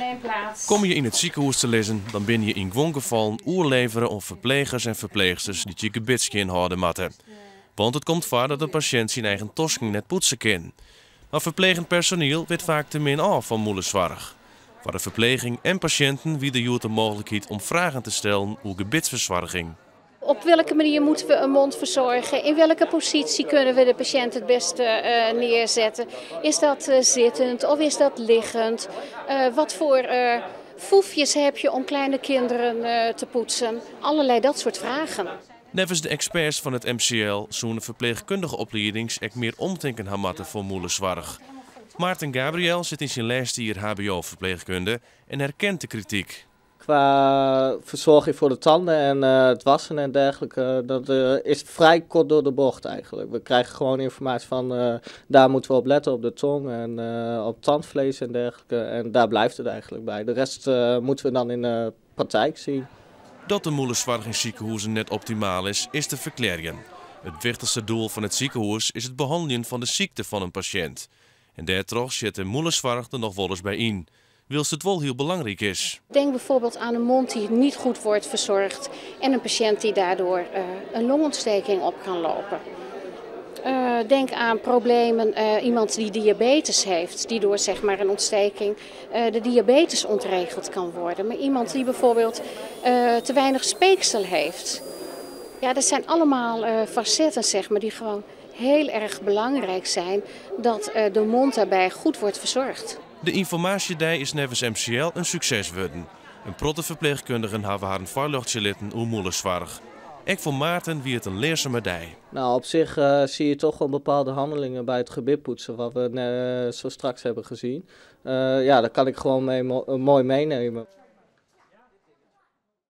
Neem plaats. Kom je in het ziekenhuis te lezen, dan ben je in gewoon geval oerleveren of verplegers en verpleegsters die je gebitsje inhouden matten. Want het komt voor dat een patiënt zijn eigen tosking net poetsen kan. Maar verplegend personeel weet vaak te min af van moederzorg. Voor de verpleging en patiënten wie de mogelijkheid om vragen te stellen over gebitsverzorging. Op welke manier moeten we een mond verzorgen? In welke positie kunnen we de patiënt het beste neerzetten? Is dat zittend of is dat liggend? Wat voor foefjes heb je om kleine kinderen te poetsen? Allerlei dat soort vragen. Nevens de experts van het MCL zo'n de verpleegkundige opleidings ook meer omdenken hamatten voor moederzorg. Maarten Gabriel zit in zijn laatste jaar HBO-verpleegkunde en herkent de kritiek. Qua verzorging voor de tanden en het wassen en dergelijke, dat is vrij kort door de bocht eigenlijk. We krijgen gewoon informatie van daar moeten we op letten, op de tong en op tandvlees en dergelijke. En daar blijft het eigenlijk bij. De rest moeten we dan in de praktijk zien. Dat de moederzorg in ziekenhuizen net optimaal is te verklaren. Het wichtigste doel van het ziekenhuis is het behandelen van de ziekte van een patiënt. En daardoor zit de moederzorg er nog wel eens bij in. Wilst het wel heel belangrijk is. Denk bijvoorbeeld aan een mond die niet goed wordt verzorgd en een patiënt die daardoor een longontsteking op kan lopen. Denk aan problemen, iemand die diabetes heeft, die door zeg maar een ontsteking de diabetes ontregeld kan worden. Maar iemand die bijvoorbeeld te weinig speeksel heeft. Ja, dat zijn allemaal facetten zeg maar, die gewoon heel erg belangrijk zijn dat de mond daarbij goed wordt verzorgd. De informatiedij is nevens MCL een succes geworden. Een protte verpleegkundigen hebben haar een vaarluchtje litten hoe moederzorg. Ook voor Maarten wie het een leerzame dij. Nou, op zich zie je toch wel bepaalde handelingen bij het gebitpoetsen, wat we zo straks hebben gezien. Ja, daar kan ik gewoon mooi meenemen.